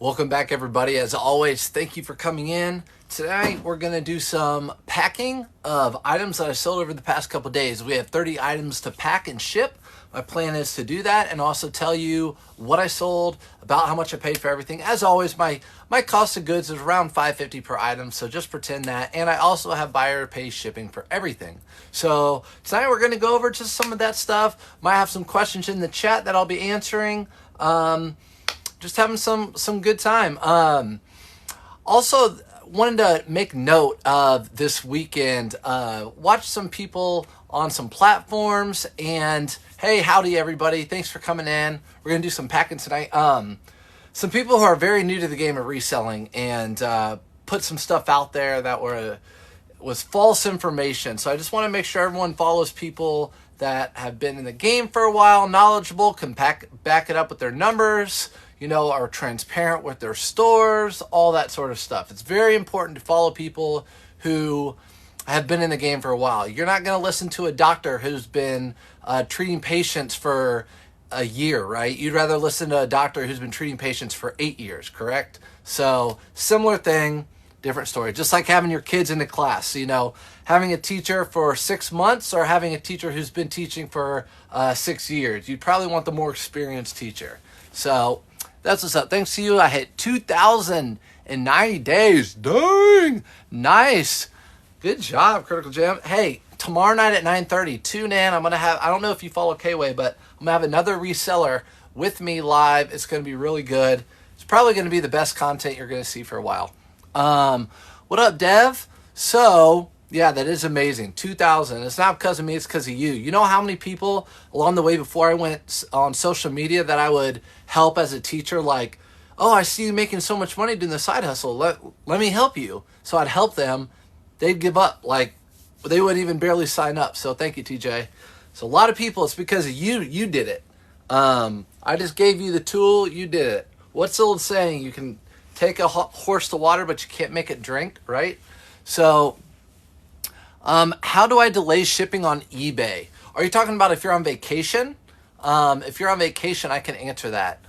Welcome back, everybody. As always, thank you for coming in. Tonight, we're going to do some packing of items that I sold over the past couple days. We have 30 items to pack and ship. My plan is to do that and also tell you what I sold, about how much I paid for everything. As always, my cost of goods is around $5.50 per item, so just pretend that. And I also have buyer pay shipping for everything. So tonight, we're going to go over just some of that stuff. Might have some questions in the chat that I'll be answering. Just having some good time. Also, wanted to make note of this weekend. Watch some people on some platforms, and hey, howdy everybody! Thanks for coming in. We're gonna do some packing tonight. Some people who are very new to the game of reselling and put some stuff out there that was false information. So I just want to make sure everyone follows people that have been in the game for a while, knowledgeable, can back it up with their numbers, are transparent with their stores, all that sort of stuff. It's very important to follow people who have been in the game for a while. You're not going to listen to a doctor who's been treating patients for a year, right? You'd rather listen to a doctor who's been treating patients for 8 years, correct? So similar thing, different story. Just like having your kids in the class, having a teacher for 6 months or having a teacher who's been teaching for 6 years. You'd probably want the more experienced teacher. So that's what's up. Thanks to you, I hit 2,090 days. Dang! Nice. Good job, Critical Jam. Hey, tomorrow night at 9:30, tune in. I'm going to have, I don't know if you follow K-Way, but I'm going to have another reseller with me live. It's going to be really good. It's probably going to be the best content you're going to see for a while. What up, Dev? So, yeah, that is amazing. 2,000. It's not because of me, it's because of you. You know how many people along the way before I went on social media that I would help as a teacher, like, oh, I see you making so much money doing the side hustle. Let me help you. So I'd help them. They'd give up. Like, they wouldn't even barely sign up. So thank you, TJ. So a lot of people, it's because of you. You did it. I just gave you the tool. You did it. What's the old saying? You can take a horse to water, but you can't make it drink, right? So how do I delay shipping on eBay? Are you talking about if you're on vacation? If you're on vacation, I can answer that.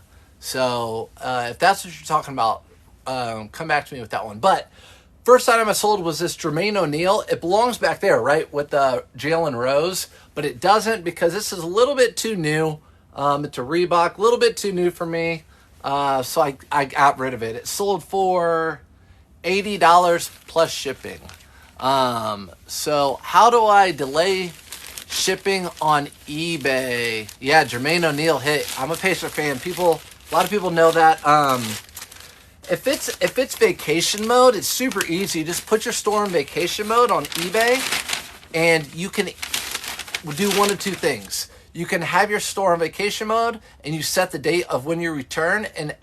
So if that's what you're talking about, come back to me with that one. But first item I sold was this Jermaine O'Neal. It belongs back there, right, with Jalen Rose, but it doesn't because this is a little bit too new. It's a Reebok, a little bit too new for me. So I got rid of it. It sold for $80 plus shipping. So how do I delay shipping on eBay? Yeah, Jermaine O'Neal hit. I'm a Pacer fan. A lot of people know that. If it's vacation mode, it's super easy. Just put your store in vacation mode on eBay, and you can do one of two things. You can have your store on vacation mode, and you set the date of when you return, and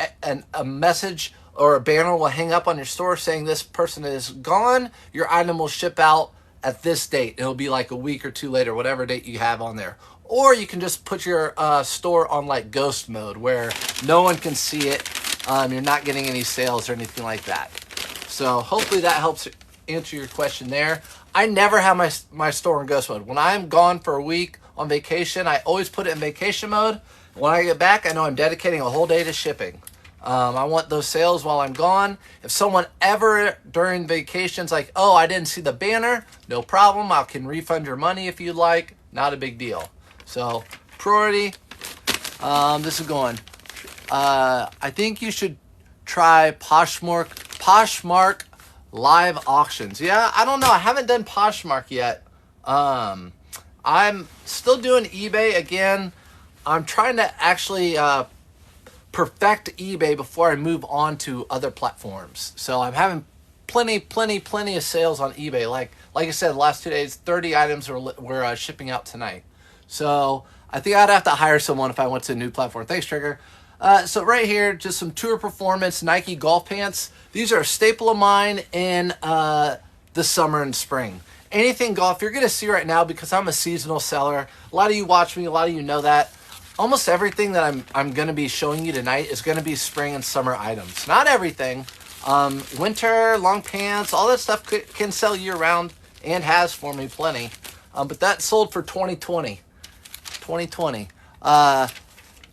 a message or a banner will hang up on your store saying this person is gone. Your item will ship out at this date. It'll be like a week or two later, whatever date you have on there. Or you can just put your store on like ghost mode where no one can see it. You're not getting any sales or anything like that. So hopefully that helps answer your question there. I never have my store in ghost mode. When I'm gone for a week on vacation, I always put it in vacation mode. When I get back, I know I'm dedicating a whole day to shipping. I want those sales while I'm gone. If someone ever during vacation's like, oh, I didn't see the banner, no problem. I can refund your money if you'd like. Not a big deal. So priority, this is going. I think you should try Poshmark live auctions. Yeah, I don't know. I haven't done Poshmark yet. I'm still doing eBay again. I'm trying to actually perfect eBay before I move on to other platforms. So I'm having plenty of sales on eBay. Like I said, the last 2 days, 30 items were shipping out tonight. So I think I'd have to hire someone if I went to a new platform. Thanks, Trigger. So right here, just some Tour Performance Nike golf pants. These are a staple of mine in the summer and spring. Anything golf, you're going to see right now because I'm a seasonal seller. A lot of you watch me. A lot of you know that. Almost everything that I'm going to be showing you tonight is going to be spring and summer items. Not everything. Winter, long pants, all that stuff can sell year-round and has for me plenty. But that sold for 2020.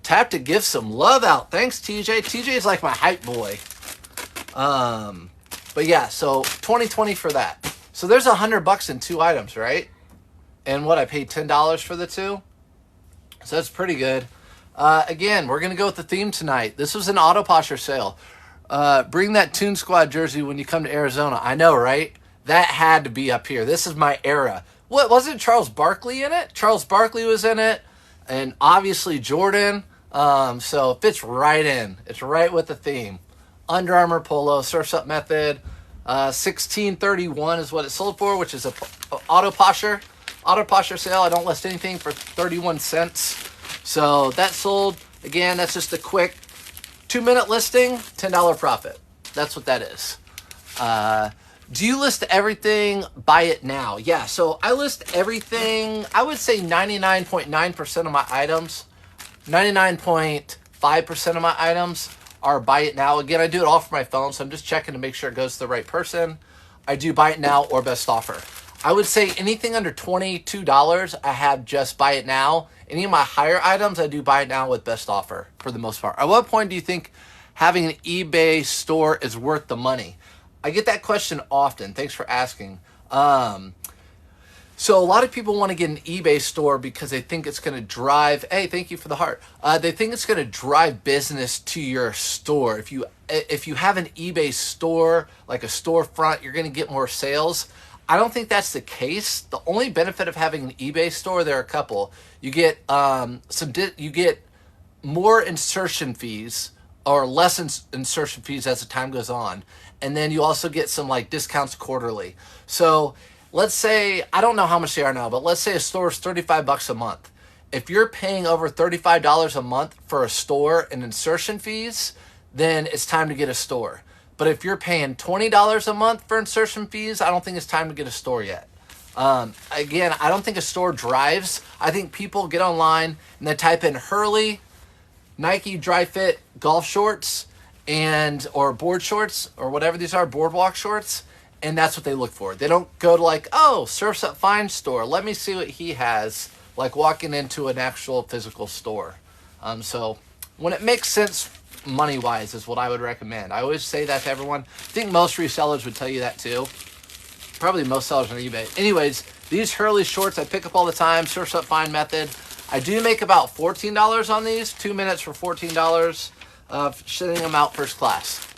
Tap to give some love out. Thanks, TJ. TJ is like my hype boy. But yeah, so 2020 for that. So there's $100 in 2 items, right? And what, I paid $10 for the 2? So that's pretty good. Again, we're going to go with the theme tonight. This was an auto posher sale. Bring that Toon Squad jersey when you come to Arizona. I know, right? That had to be up here. This is my era. What, wasn't Charles Barkley in it? Charles Barkley was in it. And obviously Jordan. So it fits right in. It's right with the theme. Under Armour polo, Surf's Up method. $16.31 is what it sold for, which is a auto posher sale. I don't list anything for 31 cents. So that sold. Again, that's just a quick 2-minute listing, $10 profit. That's what that is. Do you list everything? Buy it now. Yeah, so I list everything. I would say 99.9% of my items, 99.5% of my items are buy it now. Again, I do it all from my phone, so I'm just checking to make sure it goes to the right person. I do buy it now or best offer. I would say anything under $22, I have just buy it now. Any of my higher items, I do buy it now with best offer for the most part. At what point do you think having an eBay store is worth the money? I get that question often. Thanks for asking. So a lot of people want to get an eBay store because they think it's going to drive, hey, thank you for the heart. They think it's going to drive business to your store. If you have an eBay store, like a storefront, you're going to get more sales. I don't think that's the case. The only benefit of having an eBay store, there are a couple. You get you get more insertion fees or less insertion fees as the time goes on. And then you also get some like discounts quarterly. So let's say, I don't know how much they are now, but let's say a store is $35 a month. If you're paying over $35 a month for a store and insertion fees, then it's time to get a store. But if you're paying $20 a month for insertion fees, I don't think it's time to get a store yet. Again, I don't think a store drives. I think people get online and they type in Hurley, Nike Dry Fit golf shorts, or board shorts, or whatever these are, boardwalk shorts, and that's what they look for. They don't go to like, oh, Surf's Up Fine store, let me see what he has, like walking into an actual physical store. So when it makes sense money-wise is what I would recommend. I always say that to everyone. I think most resellers would tell you that too. Probably most sellers on eBay. Anyways, these Hurley shorts I pick up all the time, Surf's Up Fine method. I do make about $14 on these, 2 minutes for $14, sending them out first class.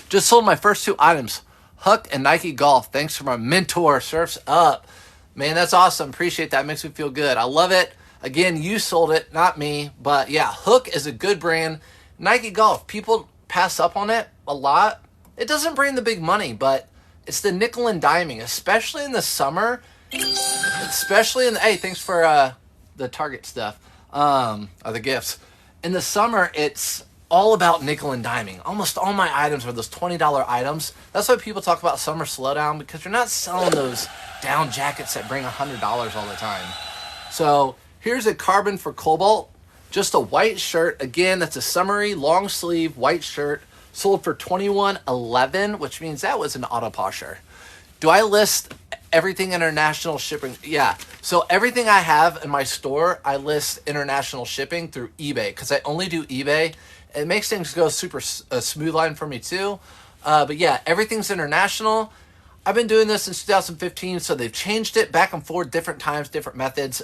Just sold my first 2 items, Hook and Nike Golf. Thanks for my mentor, Surf's Up. Man, that's awesome. Appreciate that. Makes me feel good. I love it. Again, you sold it, not me. But yeah, Hook is a good brand. Nike Golf, people pass up on it a lot. It doesn't bring the big money, but it's the nickel and diming, especially in the summer. Especially in the, hey, thanks for the Target stuff, or the gifts. In the summer, it's all about nickel and diming. Almost all my items are those $20 items. That's why people talk about summer slowdown, because you're not selling those down jackets that bring $100 all the time. So here's a carbon for cobalt. Just a white shirt. Again, that's a summery long sleeve white shirt. Sold for $21.11, which means that was an auto posher. Do I list everything international shipping? Yeah. So everything I have in my store, I list international shipping through eBay because I only do eBay. It makes things go super smooth line for me too. But yeah, everything's international. I've been doing this since 2015, so they've changed it back and forth, different times, different methods.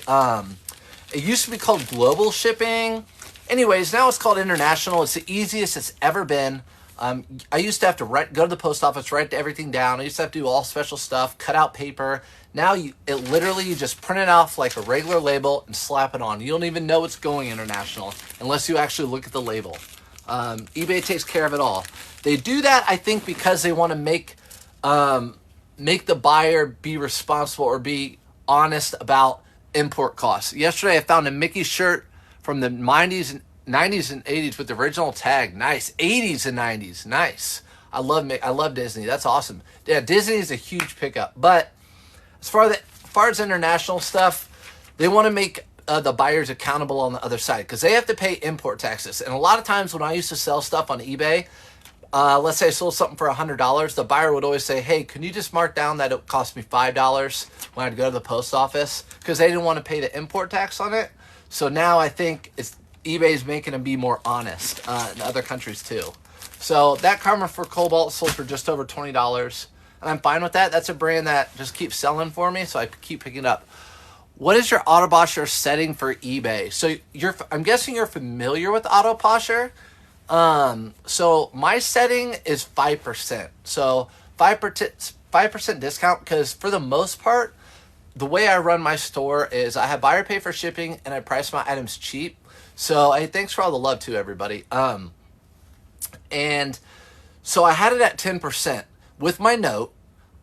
It used to be called global shipping. Anyways, now it's called international. It's the easiest it's ever been. I used to have to go to the post office, write everything down. I used to have to do all special stuff, cut out paper. Now you just print it off like a regular label and slap it on. You don't even know it's going international unless you actually look at the label. eBay takes care of it all. They do that, I think, because they want to make the buyer be responsible or be honest about import costs. Yesterday, I found a Mickey shirt from the 90s and 80s with the original tag. Nice. 80s and 90s. Nice. I love Disney. That's awesome. Yeah, Disney is a huge pickup. But as far as international stuff, they want to make the buyers accountable on the other side because they have to pay import taxes. And a lot of times when I used to sell stuff on eBay, let's say I sold something for $100, the buyer would always say, hey, can you just mark down that it cost me $5 when I'd go to the post office? Because they didn't want to pay the import tax on it. So now I think eBay's making them be more honest in other countries too. So that camera for Cobalt sold for just over $20, and I'm fine with that. That's a brand that just keeps selling for me, so I keep picking it up. What is your auto posture setting for eBay? So I'm guessing you're familiar with auto posture. So my setting is 5%. So 5% discount, because for the most part, the way I run my store is I have buyer pay for shipping and I price my items cheap. So hey, thanks for all the love too, everybody. And so I had it at 10% with my note,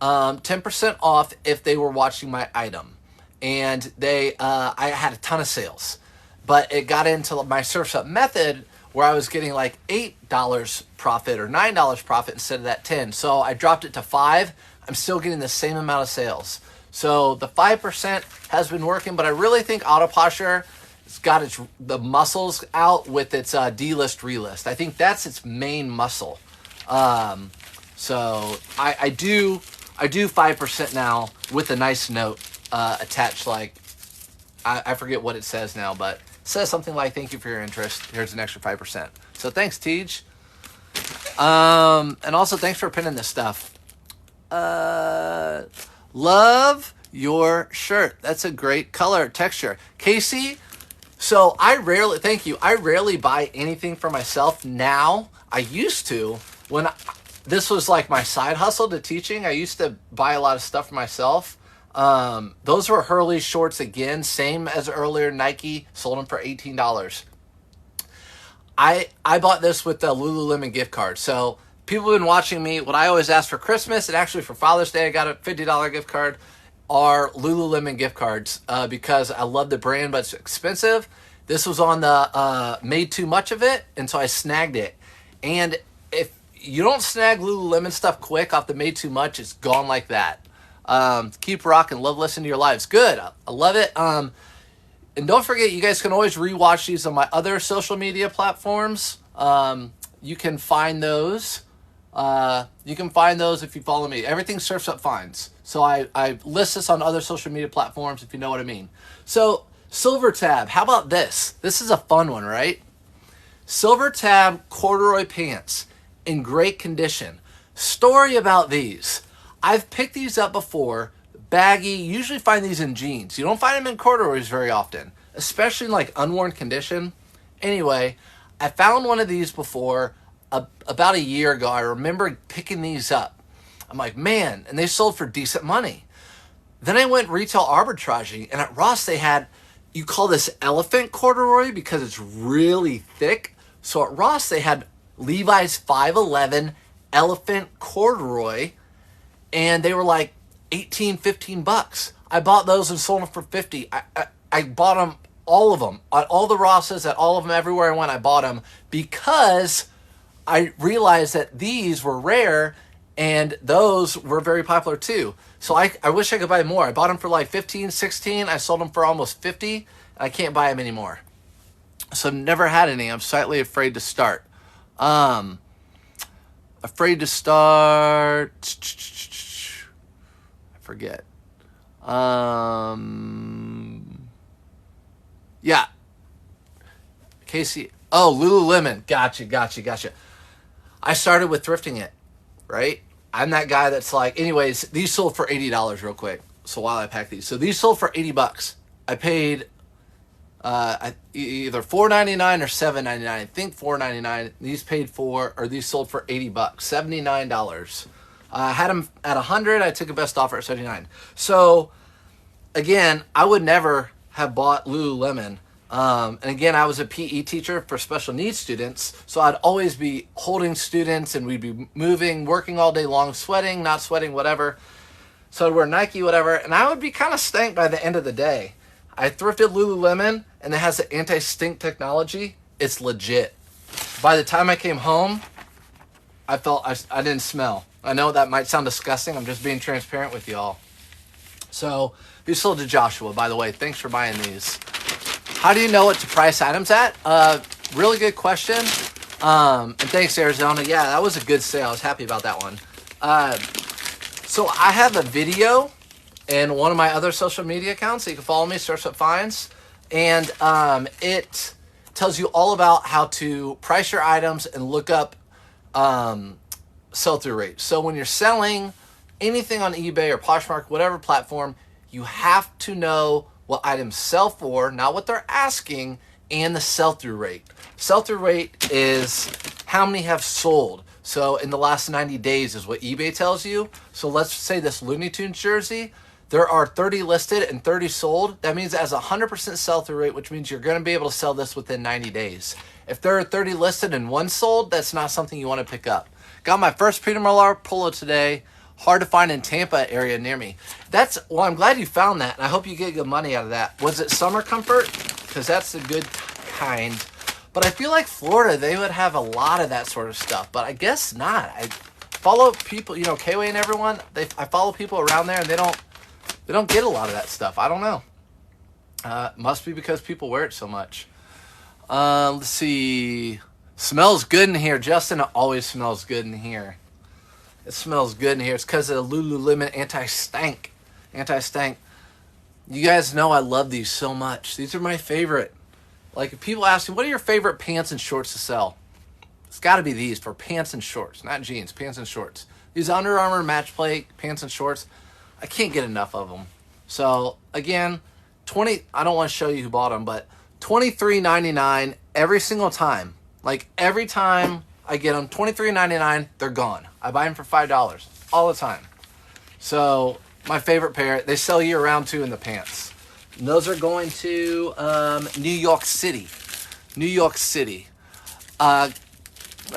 10% off if they were watching my item. And I had a ton of sales, but it got into my Surf's Up method where I was getting like $8 profit or $9 profit instead of that 10. So I dropped it to 5. I'm still getting the same amount of sales. So the 5% has been working, but I really think auto posture has got the muscles out with its delist relist. I think that's its main muscle. So I do 5% now with a nice note attached. Like I forget what it says now, but it says something like, "Thank you for your interest. Here's an extra 5%." So thanks, Tej. And also thanks for pinning this stuff. Love your shirt. That's a great color texture. Casey, so thank you. I rarely buy anything for myself now. I used to, this was like my side hustle to teaching. I used to buy a lot of stuff for myself. Those were Hurley shorts again, same as earlier. Nike sold them for $18. I bought this with the Lululemon gift card. So people have been watching me. What I always ask for Christmas, and actually for Father's Day, I got a $50 gift card, are Lululemon gift cards because I love the brand, but it's expensive. This was on the made too much of it, and so I snagged it. And if you don't snag Lululemon stuff quick off the made too much, it's gone like that. Keep rocking. Love listening to your lives. Good. I love it. And don't forget, you guys can always rewatch these on my other social media platforms. You can find those. If you follow me. Everything Surf's Up finds. So I list this on other social media platforms, if you know what I mean. So Silver Tab, how about this? This is a fun one, right? Silver Tab corduroy pants in great condition. Story about these. I've picked these up before, baggy. You usually find these in jeans. You don't find them in corduroys very often, especially in like unworn condition. Anyway, I found one of these before about a year ago. I remember picking these up. I'm like, man, and they sold for decent money. Then I went retail arbitraging, and at Ross they had, you call this elephant corduroy because it's really thick. So at Ross they had Levi's 511 elephant corduroy, and they were like 18, 15 bucks. I bought those and sold them for 50. I bought them, all of them, at all the Rosses, at all of them, everywhere I went, I bought them because I realized that these were rare and those were very popular too. So I wish I could buy more. I bought them for like 15, 16. I sold them for almost 50. I can't buy them anymore. So I've never had any. I'm slightly afraid to start. I forget. Yeah. Casey. Oh, Lululemon. Gotcha. I started with thrifting it, right? I'm that guy that's like, anyways, these sold for $80 real quick. So while I pack these. So these sold for $80. I paid either $4.99 or $7.99. I think $4.99. These sold for $80, $79. I had them at 100. I took a best offer at 79. So again, I would never have bought Lululemon. And again, I was a PE teacher for special needs students, so I'd always be holding students, and we'd be moving, working all day long, sweating, not sweating, whatever. So I'd wear Nike, whatever, and I would be kind of stank by the end of the day. I thrifted Lululemon, and it has the anti-stink technology. It's legit. By the time I came home, I felt I didn't smell. I know that might sound disgusting. I'm just being transparent with y'all. So these sold to Joshua, by the way. Thanks for buying these. How do you know what to price items at? Really good question. And thanks, Arizona. Yeah, that was a good sale. I was happy about that one. So I have a video in one of my other social media accounts. So you can follow me, Surf's Up Finds. And tells you all about how to price your items and look up sell-through rate. So when you're selling anything on eBay or Poshmark, whatever platform, you have to know what items sell for, not what they're asking, and the sell-through rate. Sell-through rate is how many have sold. So in the last 90 days is what eBay tells you. So let's say this Looney Tunes jersey, there are 30 listed and 30 sold. That means it has a 100% sell-through rate, which means you're going to be able to sell this within 90 days. If there are 30 listed and 1 sold, that's not something you want to pick up. Got my first Peter Millar polo today. Hard to find in Tampa area near me. Well, I'm glad you found that, and I hope you get good money out of that. Was it Summer Comfort? Because that's the good kind. But I feel like Florida, they would have a lot of that sort of stuff, but I guess not. I follow people, you know, K-Way and everyone. I follow people around there, and they don't get a lot of that stuff. I don't know. Must be because people wear it so much. Let's see. Smells good in here. Justin, it always smells good in here. It smells good in here. It's because of the Lululemon anti-stank. Anti-stank. You guys know I love these so much. These are my favorite. Like, if people ask me, what are your favorite pants and shorts to sell? It's got to be these for pants and shorts. Not jeans, pants and shorts. These Under Armour match play pants and shorts, I can't get enough of them. So, again, I don't want to show you who bought them, but $23.99 every single time. Like, every time I get them, $23.99, they're gone. I buy them for $5 all the time. So, my favorite pair, they sell year-round too in the pants. And those are going to New York City. New York City. Let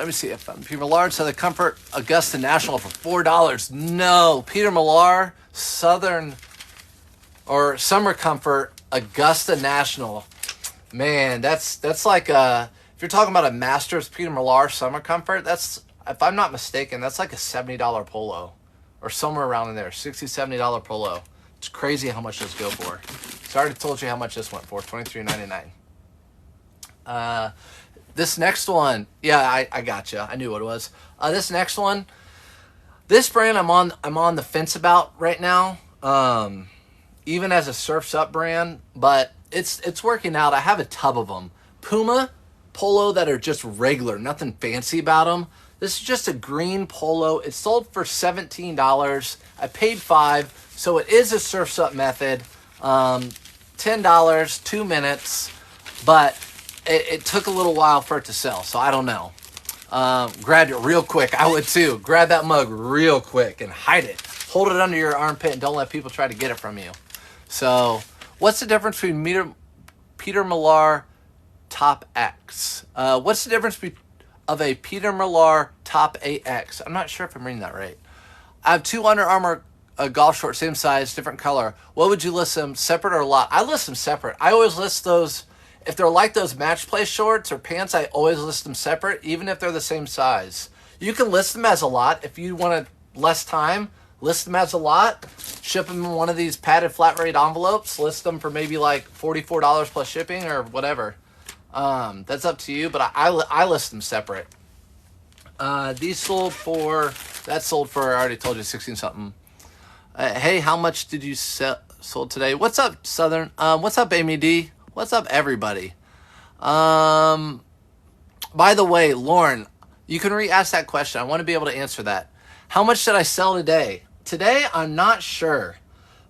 me see if Peter Millar Southern Comfort Augusta National for $4. No, Peter Millar Southern or Summer Comfort Augusta National. Man, that's like if you're talking about a Masters Peter Millar Summer Comfort, that's, if I'm not mistaken, that's like a $70 polo or somewhere around in there, $60, $70 polo. It's crazy how much those go for. So I already told you how much this went for, $23.99. This next one, yeah, I got you. I knew what it was. This next one, this brand I'm on the fence about right now. Even as a Surf's Up brand, but it's working out. I have a tub of them. Puma polo that are just regular, nothing fancy about them. This is just a green polo. It sold for $17. I paid $5, so it is a Surf's Up method. $10, 2 minutes, but it took a little while for it to sell, so I don't know. Grab it real quick. I would too. Grab that mug real quick and hide it. Hold it under your armpit and don't let people try to get it from you. So, what's the difference between Peter Millar Top X? What's the difference of a Peter Millar Top AX? I'm not sure if I'm reading that right. I have 2 Under Armour golf shorts, same size, different color. What would you list them, separate or a lot? I list them separate. I always list those, if they're like those match play shorts or pants, I always list them separate, even if they're the same size. You can list them as a lot. If you want less time, list them as a lot. Ship them in one of these padded flat rate envelopes. List them for maybe like $44 plus shipping or whatever. That's up to you, but I list them separate. These sold for, I already told you, 16 something. Hey, how much did you sold today? What's up, Southern? What's up, Amy D? What's up, everybody? By the way, Lauren, you can re-ask that question. I want to be able to answer that. How much did I sell today? Today, I'm not sure.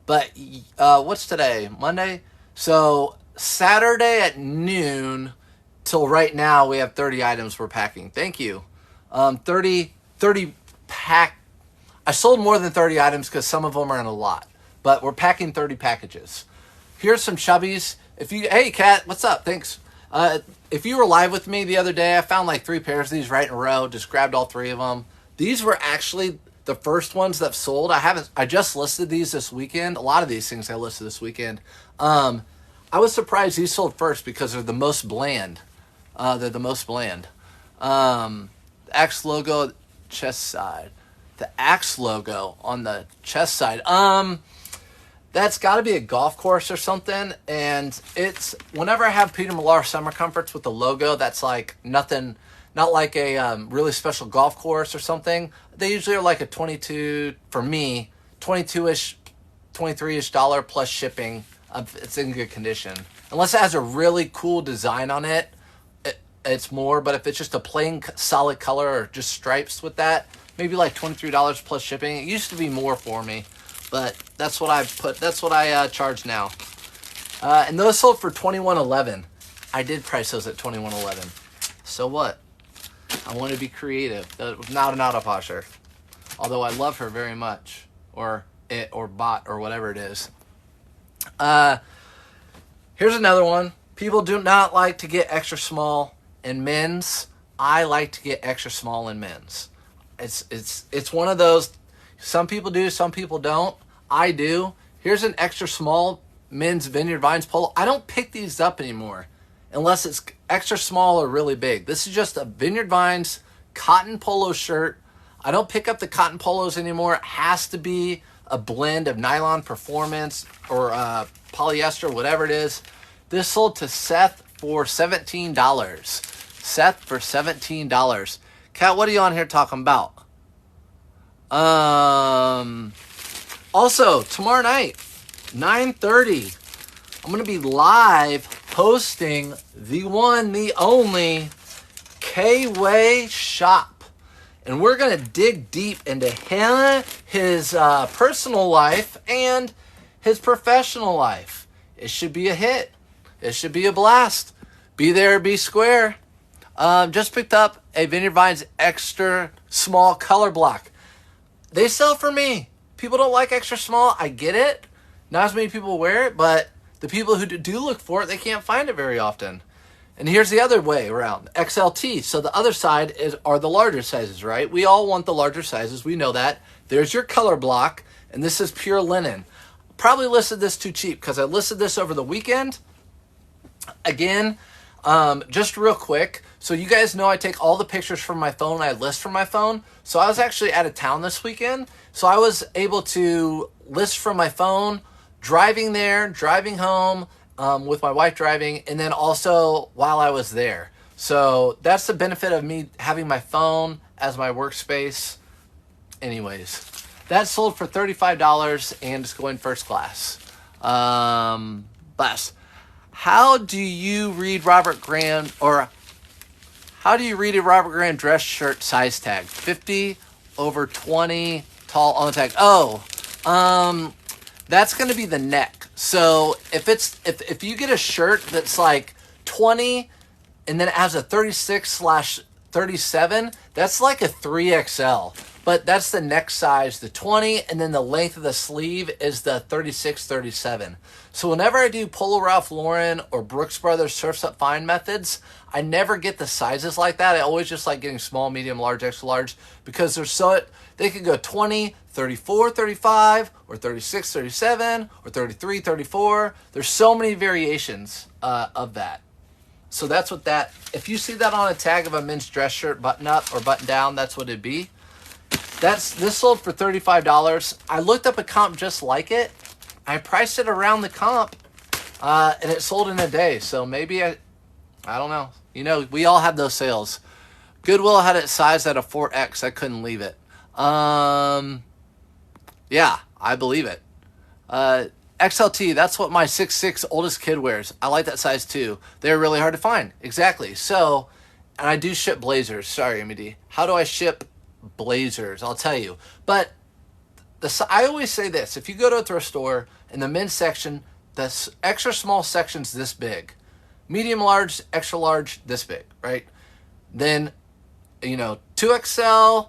But what's today? Monday? So Saturday at noon till right now, we have 30 items we're packing. Thank you. 30 pack. I sold more than 30 items because some of them are in a lot. But we're packing 30 packages. Here's some chubbies. Hey, Kat, what's up? Thanks. If you were live with me the other day, I found like 3 pairs of these right in a row. Just grabbed all 3 of them. These were actually the first ones that sold. I just listed these this weekend. A lot of these things I listed this weekend. I was surprised these sold first because they're the most bland. They're the most bland. Axe logo, chest side. The Axe logo on the chest side. That's got to be a golf course or something. And it's, whenever I have Peter Millar Summer Comforts with the logo, that's like nothing, not like a really special golf course or something. They usually are like a 22, for me, 22-ish, 23-ish dollar plus shipping. It's in good condition. Unless it has a really cool design on it, it's more. But if it's just a plain solid color or just stripes with that, maybe like $23 plus shipping. It used to be more for me, but that's what I charge now. And those sold for $21.11. I did price those at $21.11. So what? I want to be creative. Not an auto washer, although I love her very much, or bot, or whatever it is. Here's another one. People do not like to get extra small in men's. I like to get extra small in men's. It's one of those. Some people do, some people don't. I do. Here's an extra small men's Vineyard Vines polo. I don't pick these up anymore unless it's extra small or really big. This is just a Vineyard Vines cotton polo shirt. I don't pick up the cotton polos anymore. It has to be a blend of nylon performance or polyester, whatever it is. This sold to Seth for $17. Seth for $17. Kat, what are you on here talking about? Also, tomorrow night, 9:30, I'm going to be live hosting the one, the only K-Way Shop. And we're going to dig deep into him, his personal life, and his professional life. It should be a hit. It should be a blast. Be there, be square. Just picked up a Vineyard Vines extra small color block. They sell for me. People don't like extra small. I get it. Not as many people wear it, but the people who do look for it, they can't find it very often. And here's the other way around, XLT. So the other side are the larger sizes, right? We all want the larger sizes. We know that. There's your color block, and this is pure linen. Probably listed this too cheap because I listed this over the weekend. Again, just real quick. So you guys know I take all the pictures from my phone. I list from my phone. So I was actually out of town this weekend. So I was able to list from my phone, driving there, driving home, with my wife driving, and then also while I was there. So that's the benefit of me having my phone as my workspace. Anyways, that sold for $35 and it's going first class. Bless. How do you read Robert Graham, or how do you read a Robert Graham dress shirt size tag? 50 over 20 tall on the tag. Oh, that's going to be the neck. So if you get a shirt that's like 20 and then it has a 36/37, that's like a 3XL. But that's the neck size, the 20, and then the length of the sleeve is the 36/37. So whenever I do Polo Ralph Lauren or Brooks Brothers Surf's Up Fine methods, I never get the sizes like that. I always just like getting small, medium, large, extra large, because they could go 20, 34, 35, or 36, 37, or 33, 34. There's so many variations of that. So that's what that, if you see that on a tag of a men's dress shirt, button up or button down, that's what it'd be. This sold for $35. I looked up a comp just like it. I priced it around the comp, and it sold in a day. So maybe I don't know. You know, we all have those sales. Goodwill had it sized at a 4X. I couldn't leave it. Yeah, I believe it. XLT, that's what my 6'6" oldest kid wears. I like that size too. They're really hard to find. Exactly. So, and I do ship blazers. Sorry, MED. How do I ship blazers? I'll tell you. But I always say this. If you go to a thrift store in the men's section, the extra small section's this big. Medium large, extra large, this big, right? Then, 2XL,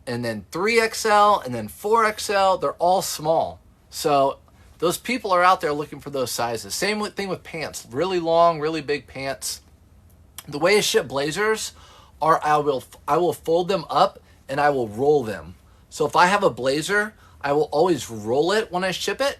and then 3XL, and then 4XL. They're all small. So those people are out there looking for those sizes. Same thing with pants. Really long, really big pants. The way I ship blazers are I will fold them up and I will roll them. So if I have a blazer, I will always roll it when I ship it.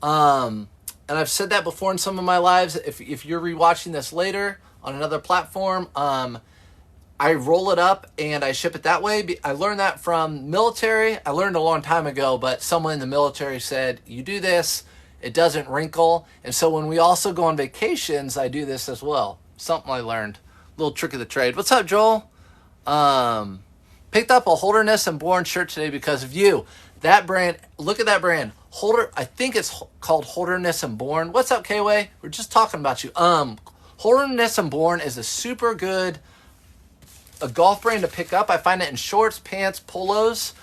And I've said that before in some of my lives. If you're rewatching this later on another platform, I roll it up and I ship it that way. I learned that from military. I learned a long time ago, but someone in the military said, you do this, it doesn't wrinkle. And so when we also go on vacations, I do this as well. Something I learned. Little trick of the trade. What's up, Joel? Picked up a Holderness and Bourne shirt today because of you. That brand, look at that brand. I think it's called Holderness and Bourne. What's up, K-Way? We're just talking about you. Holderness and Born is a super good golf brand to pick up. I find it in shorts, pants, polos.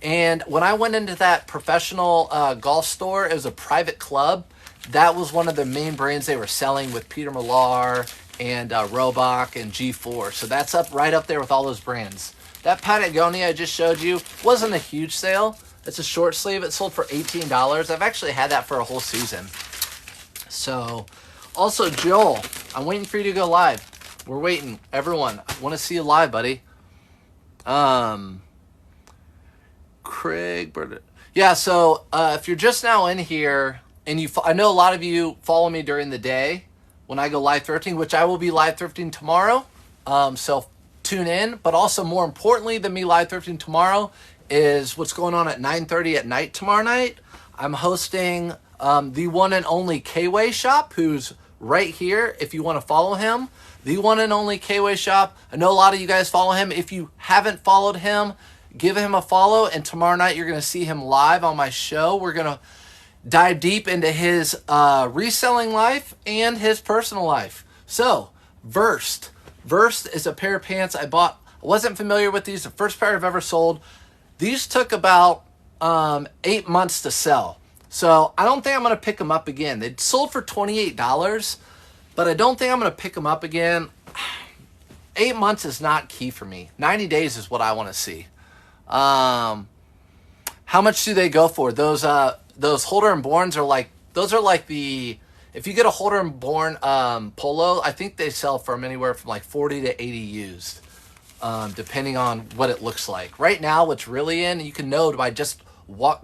And when I went into that professional golf store, it was a private club. That was one of the main brands they were selling with Peter Millar and Robach and G4. So that's right up there with all those brands. That Patagonia I just showed you wasn't a huge sale. It's a short sleeve. It sold for $18. I've actually had that for a whole season. So, also, Joel, I'm waiting for you to go live. We're waiting. Everyone, I want to see you live, buddy. Craig, yeah, so if you're just now in here, and I know a lot of you follow me during the day when I go live thrifting, which I will be live thrifting tomorrow. So tune in. But also, more importantly than me live thrifting tomorrow is what's going on at 9:30 at night tomorrow night. I'm hosting the one and only K-Way Shop, who's right here if you want to follow him. The one and only K-Way Shop. I know a lot of you guys follow him. If you haven't followed him, give him a follow. And tomorrow night, you're going to see him live on my show. We're going to dive deep into his reselling life and his personal life. So, Versed. Versed is a pair of pants I bought. I wasn't familiar with these. The first pair I've ever sold. These took about 8 months to sell. So, I don't think I'm going to pick them up again. They sold for $28. But I don't think I'm going to pick them up again. 8 months is not key for me. 90 days is what I want to see. How much do they go for? Those Holder and Borns are like, those are like the, if you get a Holder and Born polo, I think they sell from anywhere from like 40 to 80 used, depending on what it looks like. Right now, what's really in, you can know by just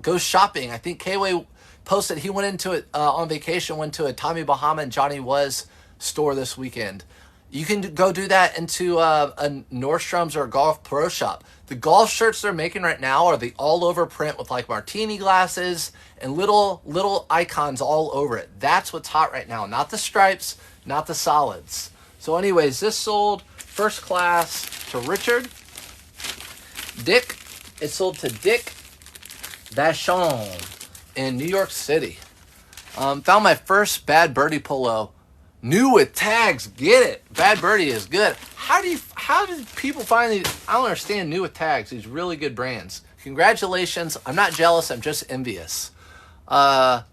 go shopping. I think K-Way posted he went into it on vacation, went to a Tommy Bahama and Johnny Was store this weekend. You can go do that into a Nordstrom's or a Golf Pro Shop. The golf shirts they're making right now are the all-over print with like martini glasses and little icons all over it. That's what's hot right now. Not the stripes, not the solids. So anyways, this sold first class to Richard. Dick, it sold to Dick Vachon in New York City. Found my first Bad Birdie polo. New with tags, get it. Bad Birdie is good. How do people find these? I don't understand New with tags. These really good brands. Congratulations. I'm not jealous. I'm just envious. Found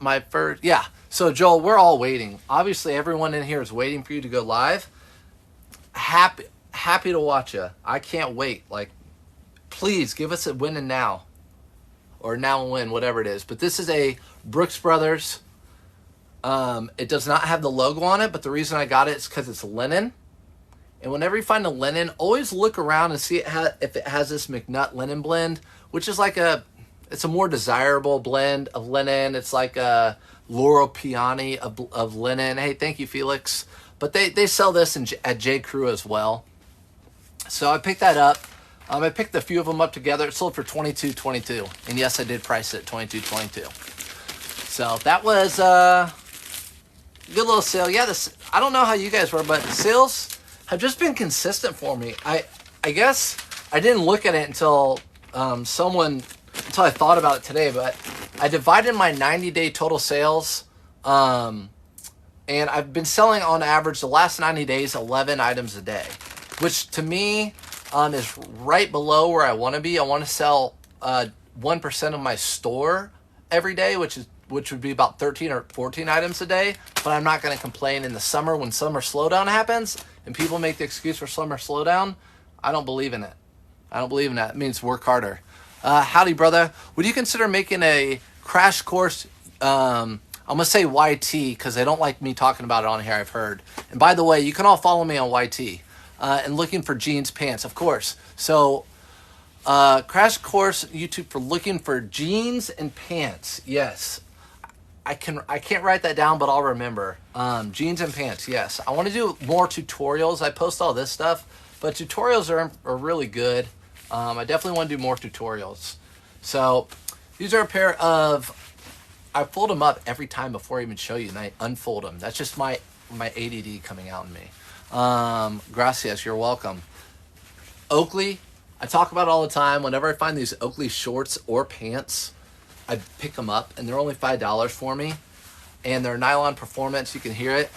my first. Yeah. So Joel, we're all waiting. Obviously, everyone in here is waiting for you to go live. Happy to watch you. I can't wait. Like, please give us a win and now, or now and win, whatever it is. But this is a Brooks Brothers. It does not have the logo on it, but the reason I got it is because it's linen. And whenever you find a linen, always look around and see if it has this McNutt linen blend, which is like it's a more desirable blend of linen. It's like a Laurel Peony of linen. Hey, thank you, Felix. But they sell this at J. Crew as well. So I picked that up. I picked a few of them up together. It sold for $22.22. And yes, I did price it at $22.22. So that was good little sale. Yeah, I don't know how you guys were, but the sales have just been consistent for me. I guess I didn't look at it until I thought about it today, but I divided my 90-day total sales, and I've been selling on average the last 90 days 11 items a day, which to me is right below where I want to be. I want to sell 1% of my store every day, which would be about 13 or 14 items a day, but I'm not going to complain in the summer when summer slowdown happens and people make the excuse for summer slowdown. I don't believe in it. I don't believe in that. It means work harder. Howdy, brother. Would you consider making a crash course? I'm going to say YT because they don't like me talking about it on here, I've heard. And by the way, you can all follow me on YT and looking for jeans pants, of course. So crash course YouTube for looking for jeans and pants. Yes. I can't write that down, but I'll remember. Jeans and pants, yes. I want to do more tutorials. I post all this stuff, but tutorials are really good. I definitely want to do more tutorials. So these are a pair of, I fold them up every time before I even show you, and I unfold them. That's just my ADD coming out in me. Gracias, you're welcome. Oakley, I talk about it all the time. Whenever I find these Oakley shorts or pants, I pick them up, and they're only $5 for me. and they're nylon performance. You can hear it.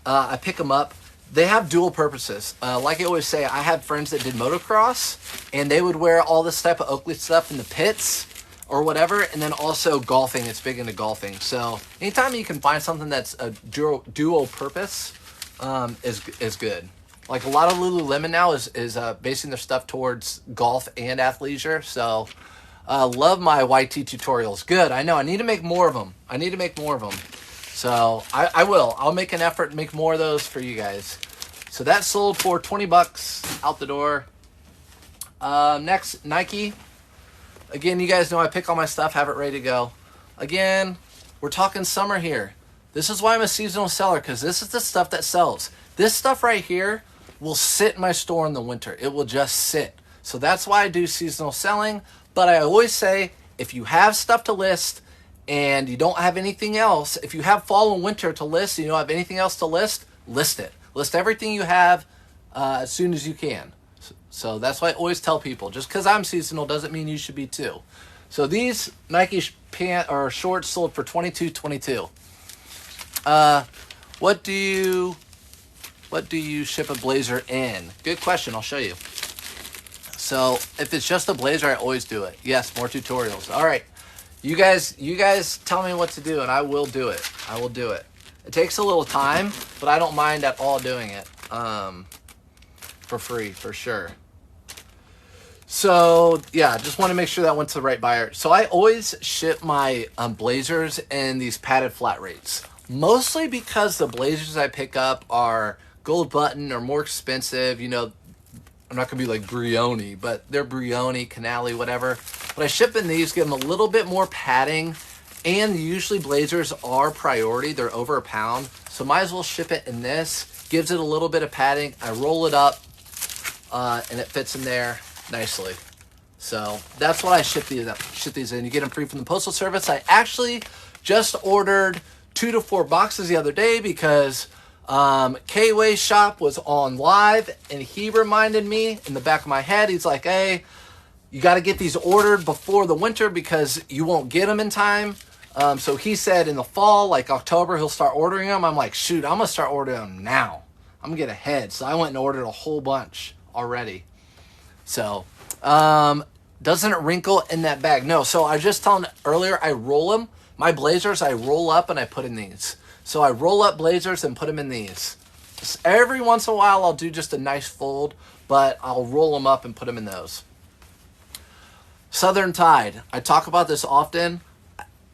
I pick them up. They have dual purposes. Like I always say, I had friends that did motocross, and they would wear all this type of Oakley stuff in the pits or whatever, and then also golfing. It's big into golfing. So anytime you can find something that's a dual purpose, is good. Like a lot of Lululemon now is basing their stuff towards golf and athleisure. So love my YT tutorials. Good. I know. I need to make more of them. So I will. I'll make an effort to make more of those for you guys. So that sold for 20 bucks out the door. Next, Nike. Again, you guys know I pick all my stuff, have it ready to go. Again, we're talking summer here. This is why I'm a seasonal seller, because this is the stuff that sells. This stuff right here will sit in my store in the winter. It will just sit. So that's why I do seasonal selling. But I always say, if you have stuff to list and you don't have anything else, if you have fall and winter to list and you don't have anything else to list, list it. List everything you have as soon as you can. So that's why I always tell people, just because I'm seasonal doesn't mean you should be too. So these Nike pant or shorts sold for $22.22. What do you ship a blazer in? Good question. I'll show you. So if it's just a blazer, I always do it. Yes, more tutorials. All right. You guys tell me what to do, and I will do it. I will do it. It takes a little time, but I don't mind at all doing it for free, for sure. So, yeah, just want to make sure that went to the right buyer. So I always ship my blazers in these padded flat rates, mostly because the blazers I pick up are gold button or more expensive. You know, I'm not going to be like Brioni, but they're Brioni, Canali, whatever. But I ship in these, give them a little bit more padding, and usually blazers are priority. They're over a pound, so might as well ship it in this. Gives it a little bit of padding. I roll it up, and it fits in there nicely. So that's what I ship these in. You get them free from the Postal Service. I actually just ordered 2 to 4 boxes the other day because K-Way shop was on live, and he reminded me in the back of my head, he's like, hey, you got to get these ordered before the winter because you won't get them in time. So he said in the fall, like October, he'll start ordering them. I'm like, shoot, I'm going to start ordering them now. I'm going to get ahead. So I went and ordered a whole bunch already. So, doesn't it wrinkle in that bag? No. So I was just telling earlier, I roll them. My blazers, I roll up and I put in these. So I roll up blazers and put them in these. Just every once in a while, I'll do just a nice fold, but I'll roll them up and put them in those. Southern Tide. I talk about this often.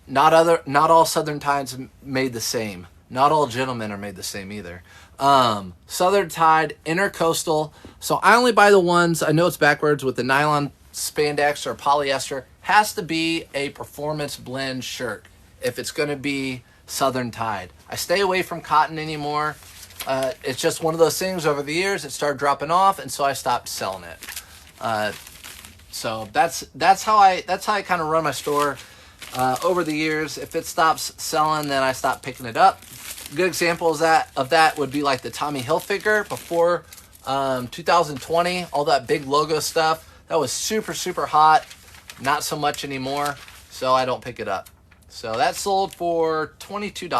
Not all Southern Tides made the same. Not all gentlemen are made the same either. Southern Tide, Intercoastal. So I only buy the ones, I know it's backwards, with the nylon spandex or polyester. Has to be a performance blend shirt if it's going to be Southern Tide. I stay away from cotton anymore. It's just one of those things over the years. It started dropping off, and so I stopped selling it. So that's how I kind of run my store over the years. If it stops selling, then I stop picking it up. Good examples of that would be like the Tommy Hilfiger before 2020. All that big logo stuff that was super, super hot. Not so much anymore, so I don't pick it up. So that sold for $22.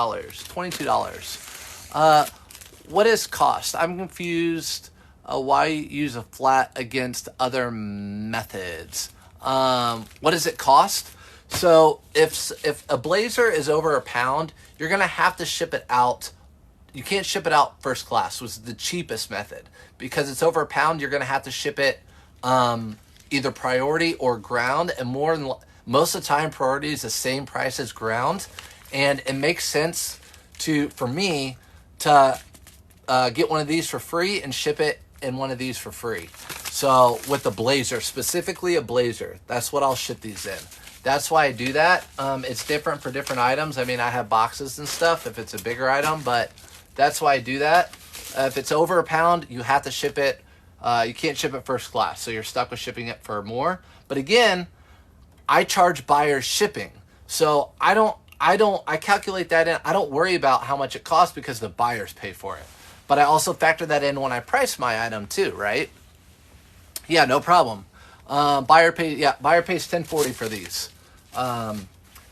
What is cost? I'm confused. Why use a flat against other methods? What does it cost? So if a blazer is over a pound, you're gonna have to ship it out. You can't ship it out first class, which is the cheapest method. Because it's over a pound, you're gonna have to ship it either priority or ground, and most of the time priority is the same price as ground, and it makes sense for me to get one of these for free and ship it in one of these for free. So with the blazer, specifically a blazer, that's what I'll ship these in. That's why I do that. It's different for different items. I mean, I have boxes and stuff if it's a bigger item, but that's why I do that. If it's over a pound, you have to ship it. You can't ship it first class, so you're stuck with shipping it for more. But again, I charge buyers shipping. So I calculate that in. I don't worry about how much it costs because the buyers pay for it. But I also factor that in when I price my item too, right? Yeah, no problem. Buyer pays $10.40 for these.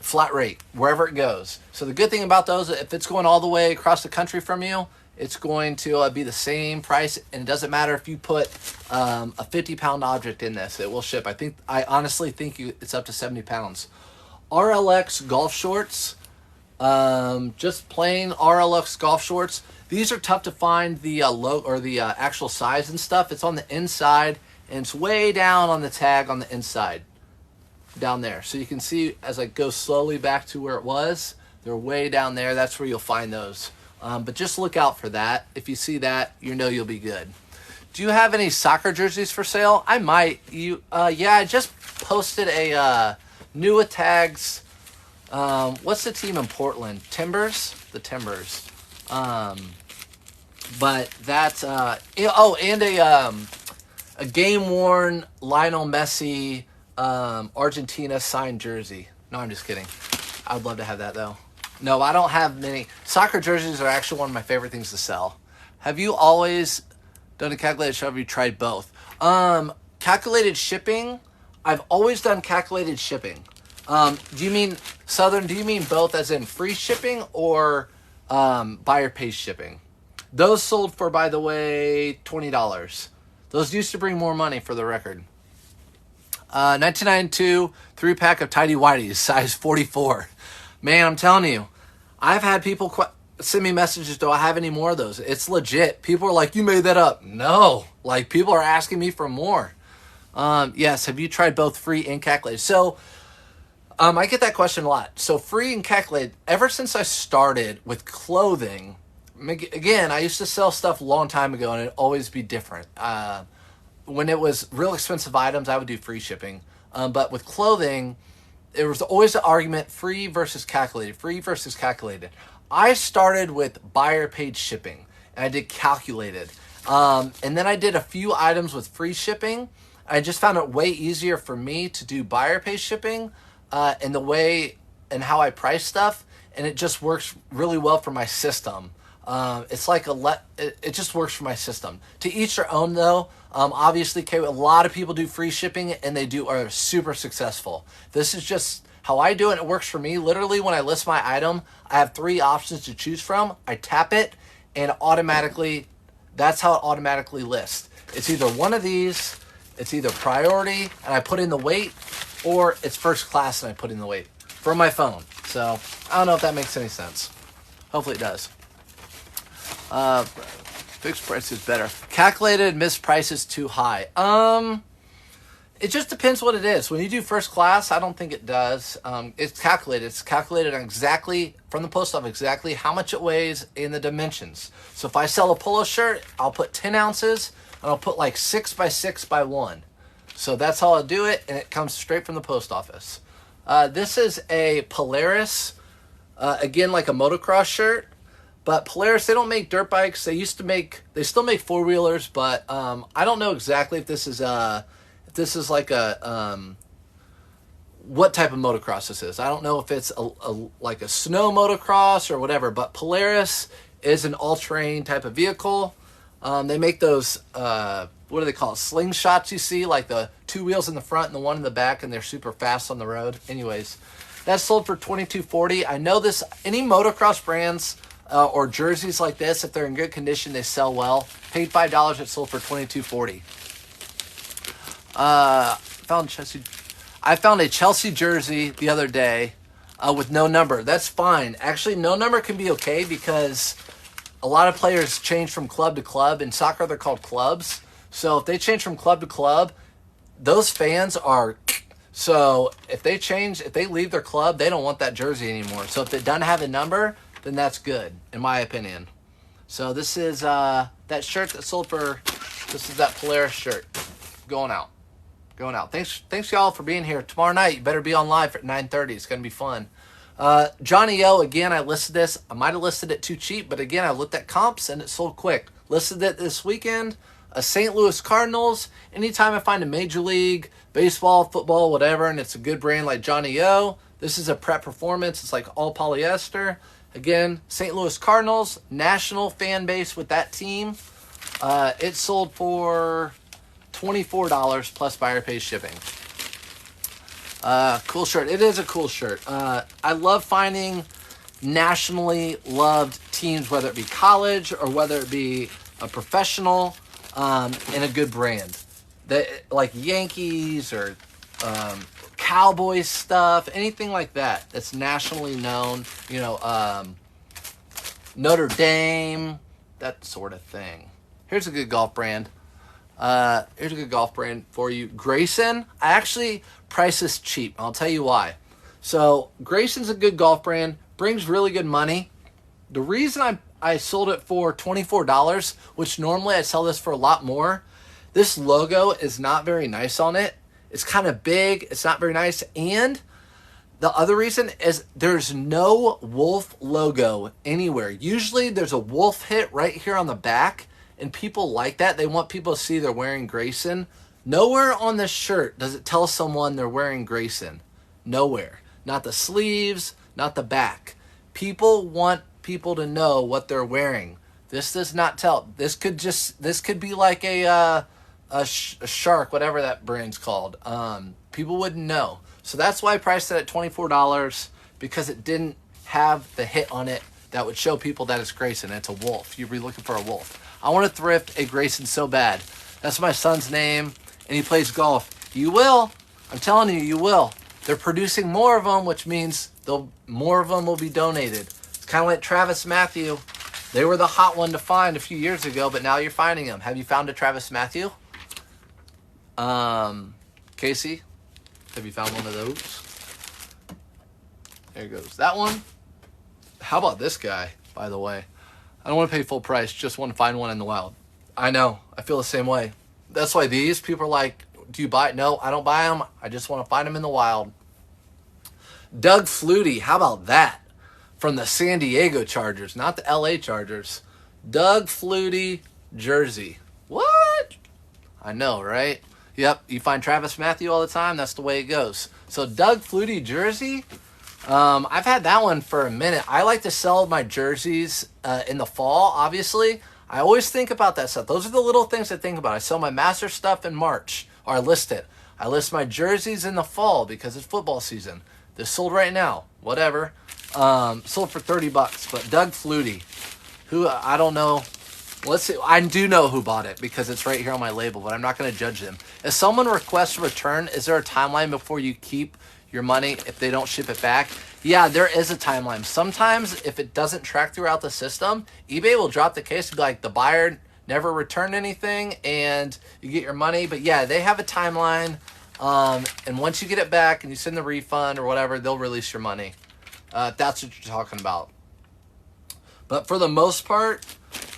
flat rate wherever it goes. So the good thing about those, if it's going all the way across the country from you, it's going to be the same price, and it doesn't matter if you put a 50-pound object in this, it will ship. I honestly think it's up to 70 pounds. RLX golf shorts, just plain RLX golf shorts. These are tough to find the actual size and stuff. It's on the inside, and it's way down on the tag on the inside, down there. So you can see as I go slowly back to where it was, they're way down there. That's where you'll find those. But just look out for that. If you see that, you know you'll be good. Do you have any soccer jerseys for sale? I might. Yeah, I just posted a Nua Tags. What's the team in Portland? Timbers? The Timbers. But that's and a game-worn Lionel Messi Argentina signed jersey. No, I'm just kidding. I'd love to have that though. No, I don't have many. Soccer jerseys are actually one of my favorite things to sell. Have you always done a calculated shipping? Have you tried both? Calculated shipping, I've always done calculated shipping. Do you mean, Southern, do you mean both as in free shipping or buyer pays shipping? Those sold for, by the way, $20. Those used to bring more money, for the record. 1992 3-pack of Tidy Whities, size 44. Man, I'm telling you, I've had people send me messages, do I have any more of those? It's legit. People are like, you made that up. No, like people are asking me for more. Yes, have you tried both free and calculated? So I get that question a lot. So free and calculated, ever since I started with clothing, again, I used to sell stuff a long time ago and it'd always be different. When it was real expensive items, I would do free shipping. But with clothing, there was always the argument free versus calculated, free versus calculated. I started with buyer paid shipping and I did calculated. And then I did a few items with free shipping. I just found it way easier for me to do buyer paid shipping and the way and how I price stuff. And it just works really well for my system. It's like it just works for my system. To each their own though. Obviously, a lot of people do free shipping and they are super successful. This is just how I do it. It works for me. Literally, when I list my item, I have 3 options to choose from. I tap it and automatically, that's how it automatically lists. It's either one of these, it's either priority and I put in the weight, or it's first class and I put in the weight from my phone. So I don't know if that makes any sense. Hopefully it does. Fixed price is better. Calculated missed price is too high. It just depends what it is. When you do first class, I don't think it does. It's calculated. It's calculated on exactly, from the post office, exactly how much it weighs in the dimensions. So if I sell a polo shirt, I'll put 10 ounces and I'll put like 6 by 6 by 1. So that's how I'll do it, and it comes straight from the post office. This is a Polaris, again, like a motocross shirt. But Polaris, they don't make dirt bikes. They still make 4-wheelers, but I don't know exactly if this is like a what type of motocross this is. I don't know if it's like a snow motocross or whatever. But Polaris is an all-terrain type of vehicle. They make those what do they call it? Slingshots. You see, like the 2 wheels in the front and the 1 in the back, and they're super fast on the road. Anyways, that's sold for $22.40. I know this. Any motocross brands. Or jerseys like this, if they're in good condition, they sell well. Paid $5, it sold for $22.40. I found a Chelsea jersey the other day with no number. That's fine. Actually, no number can be okay because a lot of players change from club to club. In soccer, they're called clubs. So if they change from club to club, those fans are... So if they leave their club, they don't want that jersey anymore. So if it doesn't have a number... then that's good, in my opinion. So this is that shirt that sold for, this is that Polaris shirt. Going out. Thanks y'all for being here. Tomorrow night, you better be on live at 9:30. It's going to be fun. Johnny O, again, I listed this. I might have listed it too cheap, but again, I looked at comps and it sold quick. Listed it this weekend. St. Louis Cardinals. Anytime I find a Major League, baseball, football, whatever, and it's a good brand like Johnny O, this is a Prep Performance. It's like all polyester. Again, St. Louis Cardinals, national fan base with that team. It sold for $24 plus buyer pays shipping. Cool shirt. It is a cool shirt. I love finding nationally loved teams, whether it be college or whether it be a professional, and a good brand. That, like Yankees or Cowboys stuff, anything like that that's nationally known. You know, Notre Dame, that sort of thing. Here's a good golf brand. Here's a good golf brand for you. Grayson. I actually price this cheap. I'll tell you why. So Grayson's a good golf brand. Brings really good money. The reason I sold it for $24, which normally I sell this for a lot more, this logo is not very nice on it. It's kind of big. It's not very nice. And the other reason is there's no wolf logo anywhere. Usually there's a wolf hit right here on the back, and people like that. They want people to see they're wearing Grayson. Nowhere on this shirt does it tell someone they're wearing Grayson. Nowhere. Not the sleeves, not the back. People want people to know what they're wearing. This does not tell. This could be like a shark, whatever that brand's called. People wouldn't know. So that's why I priced it at $24, because it didn't have the hit on it that would show people that it's Grayson. It's a wolf. You'd be looking for a wolf. I want to thrift a Grayson so bad. That's my son's name, and he plays golf. You will. I'm telling you, you will. They're producing more of them, which means more of them will be donated. It's kind of like Travis Matthew. They were the hot one to find a few years ago, but now you're finding them. Have you found a Travis Matthew? Casey, have you found one of those? There goes that one. How about this guy, by the way? I don't want to pay full price, just want to find one in the wild. I know, I feel the same way. That's why these people are like, do you buy it? No, I don't buy them. I just want to find them in the wild. Doug Flutie, how about that? From the San Diego Chargers, not the LA Chargers. Doug Flutie jersey. What? I know, right? Yep, you find Travis Matthew all the time. That's the way it goes. So Doug Flutie jersey. I've had that one for a minute. I like to sell my jerseys in the fall, obviously. I always think about that stuff. Those are the little things I think about. I sell my master stuff in March, or I list it. I list my jerseys in the fall because it's football season. They're sold right now. Whatever. Sold for $30. But Doug Flutie, who I don't know. Let's see. I do know who bought it because it's right here on my label, but I'm not going to judge them. If someone requests a return, is there a timeline before you keep your money if they don't ship it back? Yeah, there is a timeline. Sometimes if it doesn't track throughout the system, eBay will drop the case and be like, the buyer never returned anything and you get your money. But yeah, they have a timeline. And once you get it back and you send the refund or whatever, they'll release your money. If that's what you're talking about. But for the most part,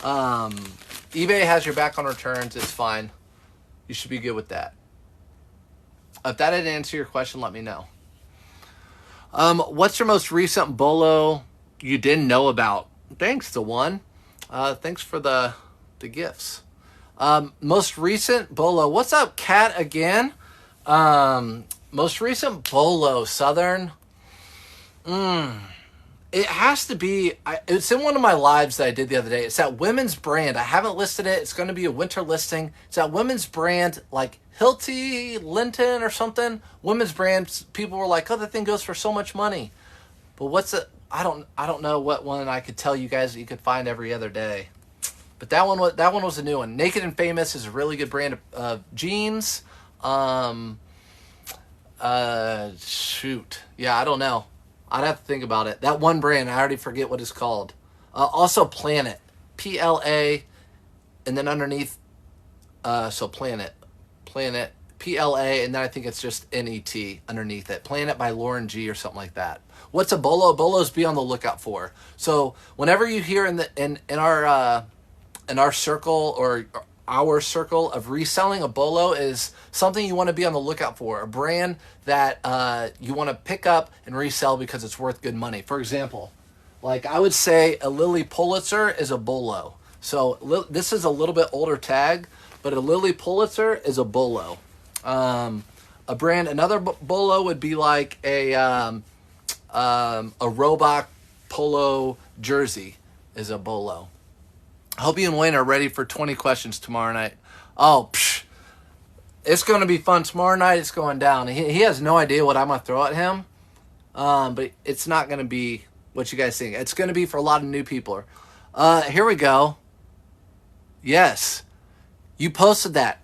eBay has your back on returns. It's fine. You should be good with that. If that didn't answer your question, let me know. What's your most recent bolo you didn't know about? Thanks, the one. Thanks for the gifts. Most recent bolo. What's up, Kat, again? Most recent bolo, Southern. It has to be, it's in one of my lives that I did the other day. It's that women's brand. I haven't listed it. It's going to be a winter listing. It's that women's brand, like Hilty Linton or something. Women's brand. People were like, oh, that thing goes for so much money. But what's it? I don't know what one I could tell you guys that you could find every other day. But that one was a new one. Naked and Famous is a really good brand of jeans. Shoot. Yeah, I don't know. I'd have to think about it. That one brand, I already forget what it's called. Also Planet. P-L-A, and then underneath, so Planet, P-L-A, and then I think it's just N-E-T underneath it. Planet by Lauren G or something like that. What's a bolo? Bolos be on the lookout for. So whenever you hear in our circle or our circle of reselling, a bolo is something you want to be on the lookout for. A brand that you want to pick up and resell because it's worth good money. For example, like I would say a Lily Pulitzer is a bolo. So this is a little bit older tag, but a Lily Pulitzer is a bolo. A brand, another bolo would be like a Robot Polo jersey is a bolo. I hope you and Wayne are ready for 20 questions tomorrow night. Oh, It's going to be fun. Tomorrow night it's going down. He has no idea what I'm going to throw at him. But it's not going to be what you guys think. It's going to be for a lot of new people. Here we go. Yes. You posted that.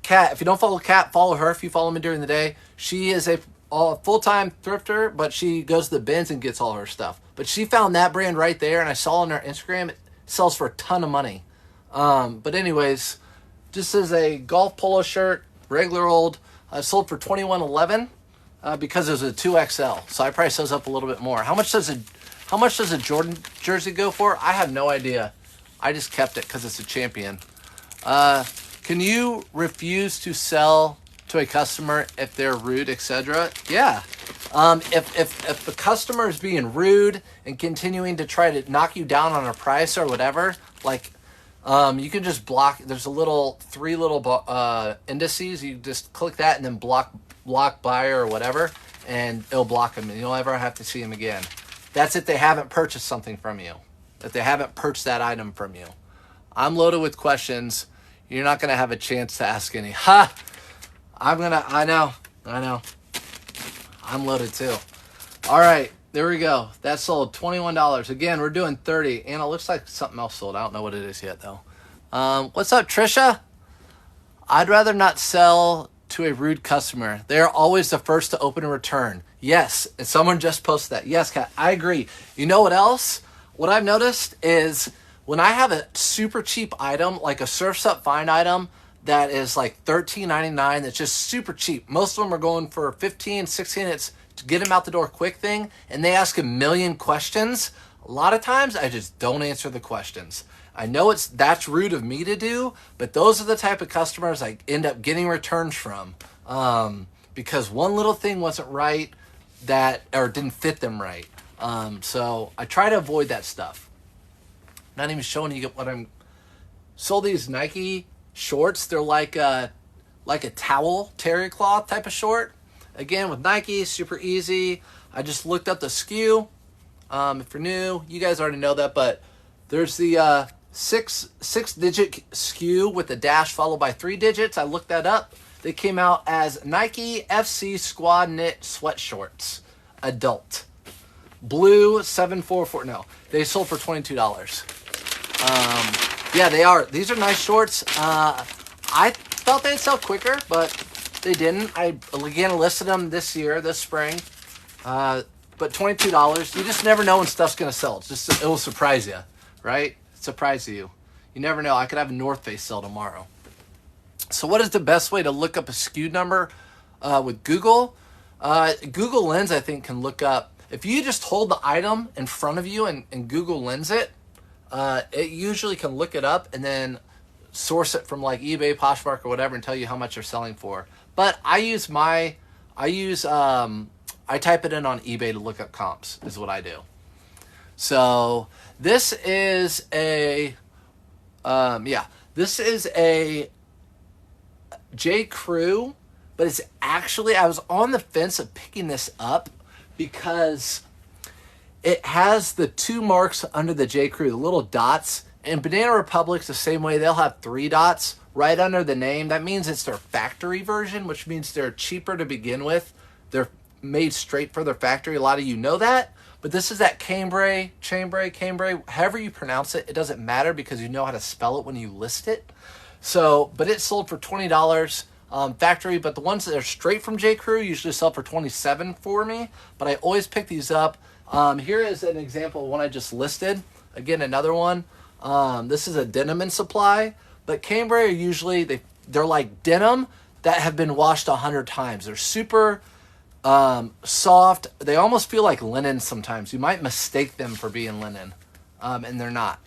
Kat, if you don't follow Kat, follow her. If you follow me during the day, she is a full-time thrifter, but she goes to the bins and gets all her stuff. But she found that brand right there, and I saw on her Instagram, it sells for a ton of money. But anyways, this is a golf polo shirt, regular old, sold for $21.11 because it was a 2XL. So I priced those up a little bit more. How much does a Jordan jersey go for? I have no idea. I just kept it because it's a champion. Can you refuse to sell to a customer if they're rude, etc.? Yeah. If the customer is being rude and continuing to try to knock you down on a price or whatever, like, you can just block. There's three little indices. You just click that and then block buyer or whatever, and it'll block them, and you'll never have to see them again. That's if they haven't purchased something from you. If they haven't purchased that item from you. I'm loaded with questions. You're not gonna have a chance to ask any. Ha! I know. I'm loaded too. All right, there we go. That sold $21. Again, we're doing 30. And it looks like something else sold. I don't know what it is yet though. What's up, Trisha? I'd rather not sell to a rude customer. They are always the first to open and return. Yes, and someone just posted that. Yes, Kat, I agree. You know what else? What I've noticed is when I have a super cheap item, like a Surf's Up Find item that is like $13.99, that's just super cheap. Most of them are going for $15, $16. It's to get them out the door quick thing, and they ask a million questions. A lot of times, I just don't answer the questions. I know that's rude of me to do, but those are the type of customers I end up getting returns from because one little thing wasn't right or didn't fit them right. So I try to avoid that stuff. Not even showing you what I'm sold these Nike shorts. They're like a towel terry cloth type of short. Again, with Nike, super easy. I just looked up the SKU. If you're new, you guys already know that, but there's the six digit SKU with a dash followed by 3 digits. I looked that up. They came out as Nike FC Squad Knit Sweatshorts, adult. Blue 744. No, they sold for $22. Yeah, they are. These are nice shorts. I thought they'd sell quicker, but they didn't. I again listed them this spring. But $22. You just never know when stuff's gonna sell. It will surprise you, right? Surprise you. You never know. I could have a North Face sell tomorrow. So what is the best way to look up a SKU number with Google? Google Lens, I think, can look up. If you just hold the item in front of you and Google Lens it, it usually can look it up and then source it from like eBay, Poshmark, or whatever and tell you how much they're selling for. But I type it in on eBay to look up comps is what I do. So this is a J. Crew, but it's actually, I was on the fence of picking this up because it has the 2 marks under the J. Crew, the little dots. And Banana Republic's the same way. They'll have 3 dots right under the name. That means it's their factory version, which means they're cheaper to begin with. They're made straight for their factory. A lot of you know that. But this is that Cambrai, however you pronounce it, it doesn't matter because you know how to spell it when you list it. So, but it sold for $20 factory, but the ones that are straight from J. Crew usually sell for $27 for me. But I always pick these up. Here is an example of one I just listed. Again, another one. This is a Denim and Supply, but Cambrai are usually, they're like denim that have been washed 100 times. They're super soft. They almost feel like linen sometimes. You might mistake them for being linen, and they're not.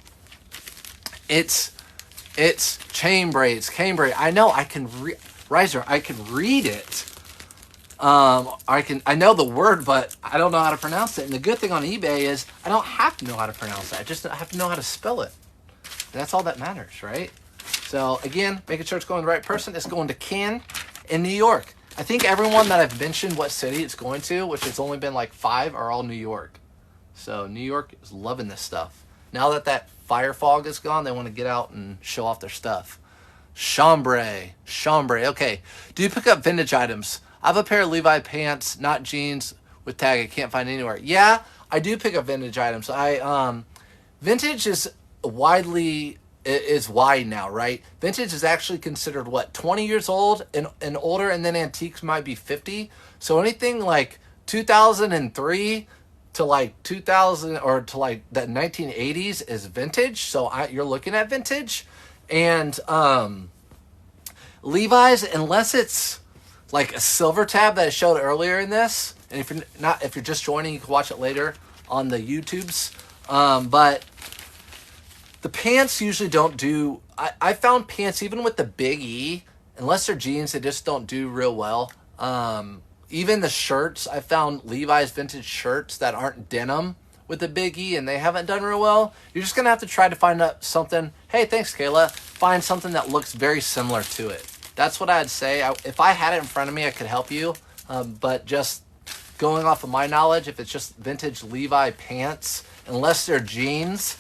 It's Cambrai. I know I can I can read it. I know the word, but I don't know how to pronounce it. And the good thing on eBay is I don't have to know how to pronounce it. I just have to know how to spell it. And that's all that matters, right? So again, making sure it's going to the right person. It's going to Ken in New York. I think everyone that I've mentioned what city it's going to, which has only been like 5, are all New York. So New York is loving this stuff. Now that fire fog is gone, they want to get out and show off their stuff. Chambray. Okay. Do you pick up vintage items? I have a pair of Levi pants, not jeans, with tag I can't find anywhere. Yeah, I do pick up vintage items. Vintage is wide now, right? Vintage is actually considered what, 20 years old and older, and then antiques might be 50. So anything like 2003 to like 2000 or to like the 1980s is vintage. So you're looking at vintage. And Levi's, unless it's like a silver tab that I showed earlier in this, and if you're just joining, you can watch it later on the YouTubes. But the pants usually don't do. I found pants even with the big E, unless they're jeans, they just don't do real well. Even the shirts, I found Levi's vintage shirts that aren't denim with the big E, and they haven't done real well. You're just gonna have to try to find out something. Hey, thanks, Kayla. Find something that looks very similar to it. That's what I'd say. If I had it in front of me, I could help you. But just going off of my knowledge, if it's just vintage Levi pants, unless they're jeans,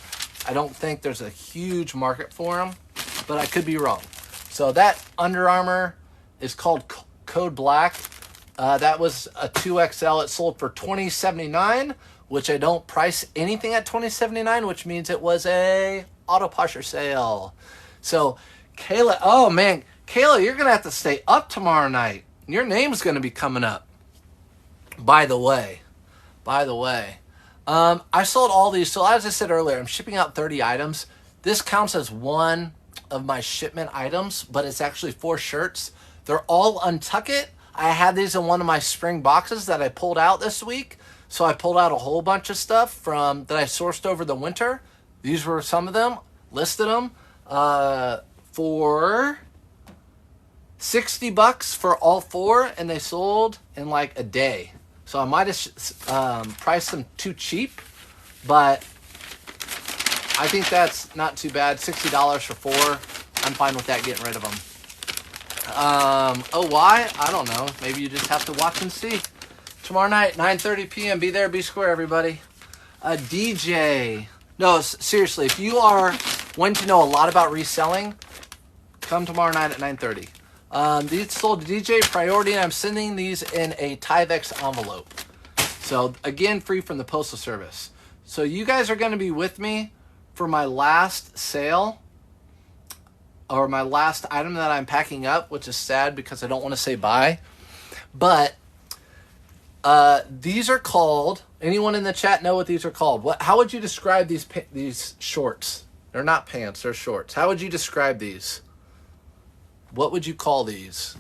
I don't think there's a huge market for them. But I could be wrong. So that Under Armour is called Code Black. That was a 2XL. It sold for $20.79, which I don't price anything at $20.79, which means it was a auto posher sale. So Kayla, oh man, Kayla, you're gonna have to stay up tomorrow night. Your name's gonna be coming up. By the way, I sold all these. So as I said earlier, I'm shipping out 30 items. This counts as one of my shipment items, but it's actually 4 shirts. They're all Untuck It. I had these in one of my spring boxes that I pulled out this week. So I pulled out a whole bunch of stuff that I sourced over the winter. These were some of them. Listed them for $60 for all 4, and they sold in like a day. So I might have priced them too cheap, but I think that's not too bad. $60 for 4. I'm fine with that, getting rid of them. Oh, why? I don't know. Maybe you just have to watch and see. Tomorrow night, 9:30 p.m. Be there, be square, everybody. DJ. No, seriously, if you are wanting to know a lot about reselling, come tomorrow night at 9:30. These sold to DJ Priority, and I'm sending these in a Tyvex envelope. So, again, free from the Postal Service. So, you guys are going to be with me for my last sale, or my last item that I'm packing up, which is sad because I don't want to say bye. But these are called, anyone in the chat know what these are called? How would you describe these shorts? They're not pants, they're shorts. How would you describe these? What would you call these?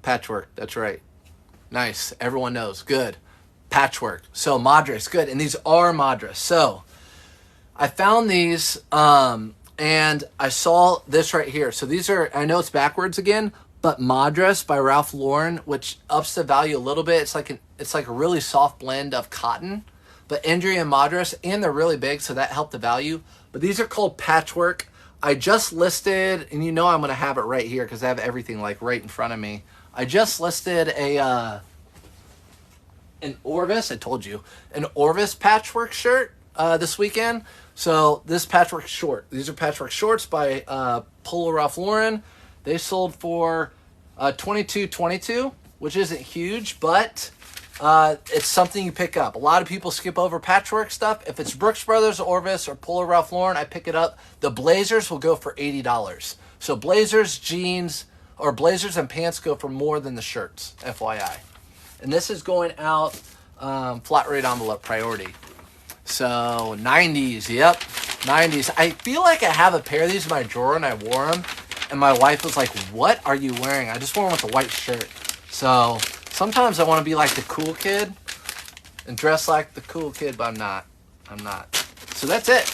Patchwork, that's right. Nice, everyone knows, good. Patchwork, so Madras, good, and these are Madras. So, I found these, and I saw this right here. So these are, I know it's backwards again, but Madras by Ralph Lauren, which ups the value a little bit. It's like a really soft blend of cotton, but Indri and Madras, and they're really big, so that helped the value. But these are called Patchwork. I just listed, and you know I'm going to have it right here because I have everything like right in front of me. I just listed an Orvis, I told you, an Orvis patchwork shirt this weekend. So this patchwork short, these are patchwork shorts by Polo Ralph Lauren. They sold for $22.22, which isn't huge, but it's something you pick up. A lot of people skip over patchwork stuff. If it's Brooks Brothers, Orvis, or Polo Ralph Lauren, I pick it up. The blazers will go for $80. So blazers, jeans, or blazers and pants go for more than the shirts, FYI. And this is going out flat rate envelope priority. So 90s, yep, 90s. I feel like I have a pair of these in my drawer and I wore them. And my wife was like, what are you wearing? I just wore them with a white shirt. So sometimes I want to be like the cool kid and dress like the cool kid, but I'm not. I'm not. So that's it.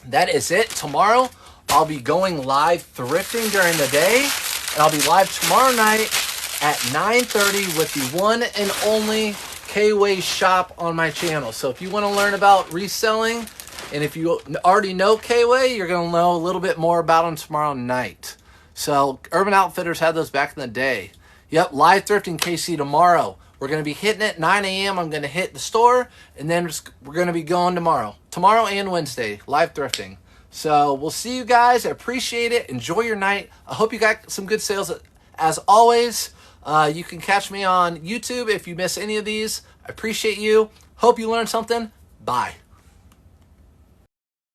That is it. Tomorrow I'll be going live thrifting during the day. And I'll be live tomorrow night at 9:30 with the one and only K-Way shop on my channel. So if you want to learn about reselling, and if you already know K-Way, you're going to know a little bit more about them tomorrow night. So Urban Outfitters had those back in the day. Yep, live thrifting KC tomorrow. We're going to be hitting it 9 a.m. I'm going to hit the store, and then we're going to be going tomorrow and Wednesday, live thrifting. So we'll see you guys. I appreciate it. Enjoy your night. I hope you got some good sales. As always, you can catch me on YouTube if you miss any of these. I appreciate you. Hope you learned something. Bye.